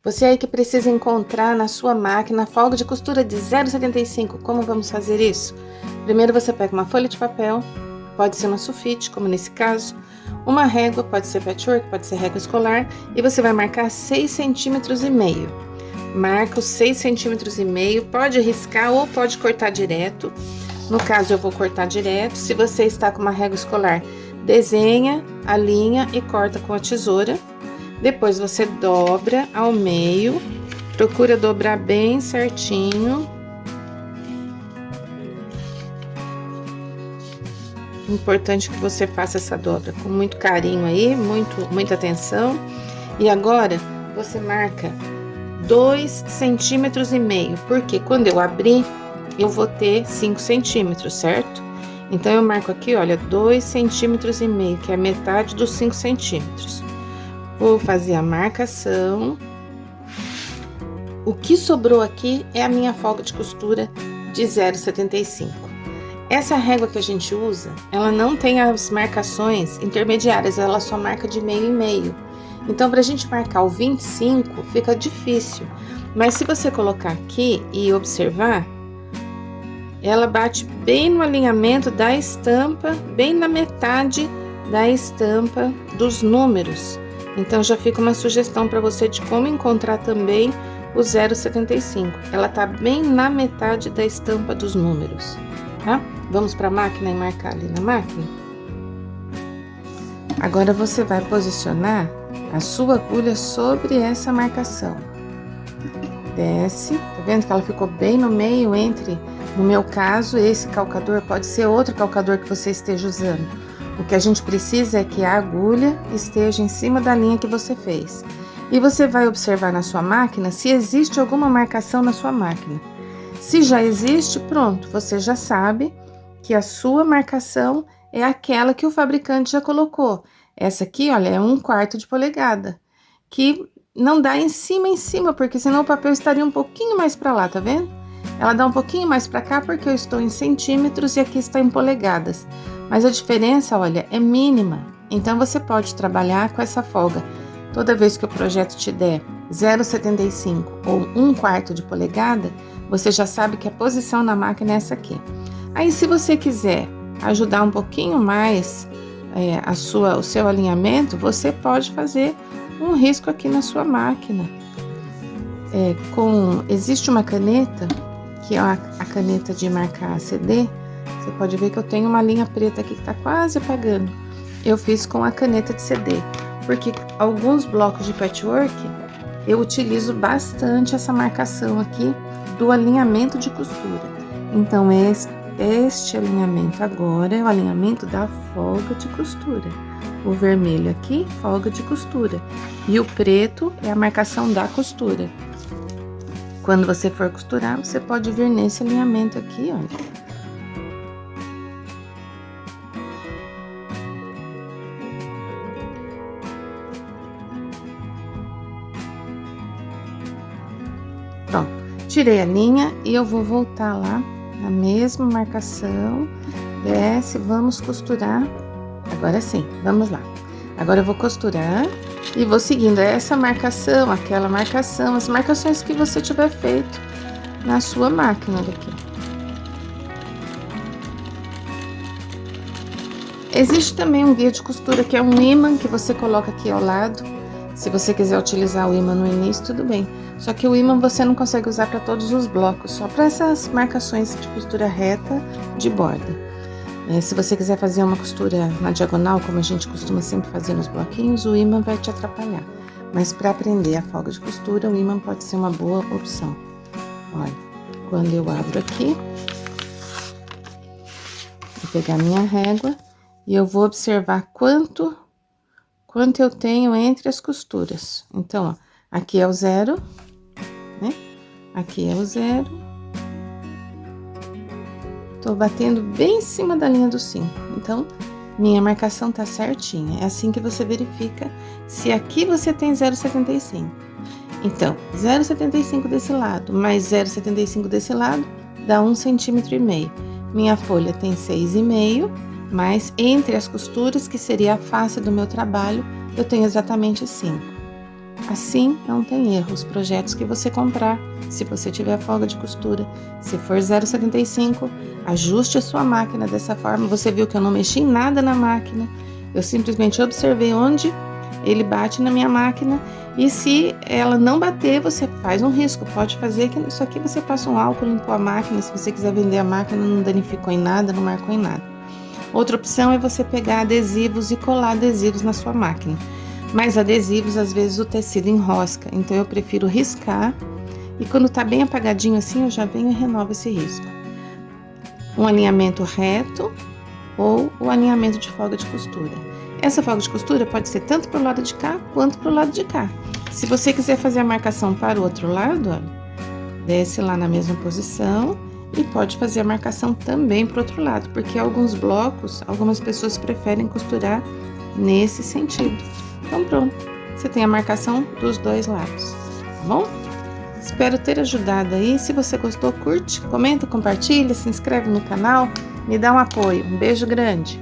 Você aí que precisa encontrar na sua máquina a folga de costura de 0,75. Como vamos fazer isso? Primeiro você pega uma folha de papel, pode ser uma sulfite, como nesse caso, uma régua, pode ser patchwork, pode ser régua escolar, e você vai marcar 6,5 centímetros. Marca os 6,5 centímetros, pode riscar ou pode cortar direto. No caso, eu vou cortar direto. Se você está com uma régua escolar, desenha a linha e corta com a tesoura. Depois você dobra ao meio, procura dobrar bem certinho. Importante que você faça essa dobra com muito carinho aí, muita atenção. E agora você marca 2,5 centímetros, porque quando eu abrir, eu vou ter 5 centímetros, certo? Então, eu marco aqui, olha, 2,5 centímetros, que é a metade dos 5 centímetros. Vou fazer a marcação. O que sobrou aqui é a minha folga de costura de 0,75. Essa régua que a gente usa, ela não tem as marcações intermediárias, ela só marca de meio em meio. Então, pra gente marcar o 25, fica difícil. Mas se você colocar aqui e observar, ela bate bem no alinhamento da estampa, bem na metade da estampa dos números. Então, já fica uma sugestão para você de como encontrar também o 0,75. Ela tá bem na metade da estampa dos números, tá? Vamos para a máquina e marcar ali na máquina? Agora, você vai posicionar a sua agulha sobre essa marcação. Desce, tá vendo que ela ficou bem no meio entre, no meu caso, esse calcador, pode ser outro calcador que você esteja usando. O que a gente precisa é que a agulha esteja em cima da linha que você fez. E você vai observar na sua máquina se existe alguma marcação na sua máquina. Se já existe, pronto, você já sabe que a sua marcação é aquela que o fabricante já colocou. Essa aqui, olha, é 1/4 de polegada, que não dá em cima, porque senão o papel estaria um pouquinho mais para lá, tá vendo? Ela dá um pouquinho mais para cá porque eu estou em centímetros e aqui está em polegadas. Mas a diferença, olha, é mínima. Então, você pode trabalhar com essa folga. Toda vez que o projeto te der 0,75 ou 1/4 de polegada, você já sabe que a posição na máquina é essa aqui. Aí, se você quiser ajudar um pouquinho mais o seu alinhamento, você pode fazer um risco aqui na sua máquina. Existe uma caneta, que é a caneta de marcar CD. Você pode ver que eu tenho uma linha preta aqui que tá quase apagando. Eu fiz com a caneta de CD, porque alguns blocos de patchwork eu utilizo bastante essa marcação aqui do alinhamento de costura. Então, este alinhamento agora é o alinhamento da folga de costura. O vermelho aqui, folga de costura. E o preto é a marcação da costura. Quando você for costurar, você pode vir nesse alinhamento aqui, olha. Pronto, tirei a linha e eu vou voltar lá na mesma marcação, desce, vamos costurar. Agora sim, vamos lá. Agora eu vou costurar e vou seguindo essa marcação, aquela marcação, as marcações que você tiver feito na sua máquina daqui. Existe também um guia de costura que é um ímã que você coloca aqui ao lado. Se você quiser utilizar o ímã no início, tudo bem. Só que o ímã você não consegue usar para todos os blocos, só para essas marcações de costura reta de borda. Se você quiser fazer uma costura na diagonal, como a gente costuma sempre fazer nos bloquinhos, o ímã vai te atrapalhar. Mas para aprender a folga de costura, o ímã pode ser uma boa opção. Olha, quando eu abro aqui, vou pegar minha régua e eu vou observar quanto eu tenho entre as costuras. Então, ó, aqui é o 0, né? Aqui é o 0. Tô batendo bem em cima da linha do 5. Então, minha marcação tá certinha. É assim que você verifica se aqui você tem 0,75. Então, 0,75 desse lado, mais 0,75 desse lado, dá 1,5 centímetros. Minha folha tem 6,5, mas entre as costuras, que seria a face do meu trabalho, eu tenho exatamente 5. Assim não tem erro os projetos que você comprar, se você tiver folga de costura. Se for 0,75, ajuste a sua máquina dessa forma. Você viu que eu não mexi em nada na máquina, eu simplesmente observei onde ele bate na minha máquina, e se ela não bater, você faz um risco. Pode fazer que isso aqui você passa um álcool, limpou a máquina. Se você quiser vender a máquina, não danificou em nada, não marcou em nada. Outra opção é você pegar adesivos e colar adesivos na sua máquina. Mas adesivos, às vezes o tecido enrosca, então eu prefiro riscar, e quando tá bem apagadinho assim, eu já venho e renovo esse risco. Um alinhamento reto ou o alinhamento de folga de costura. Essa folga de costura pode ser tanto pro lado de cá quanto pro lado de cá. Se você quiser fazer a marcação para o outro lado, olha, desce lá na mesma posição e pode fazer a marcação também pro outro lado, porque alguns blocos, algumas pessoas preferem costurar nesse sentido. Então pronto, você tem a marcação dos dois lados, tá bom? Espero ter ajudado aí. Se você gostou, curte, comenta, compartilha, se inscreve no canal, me dá um apoio. Um beijo grande!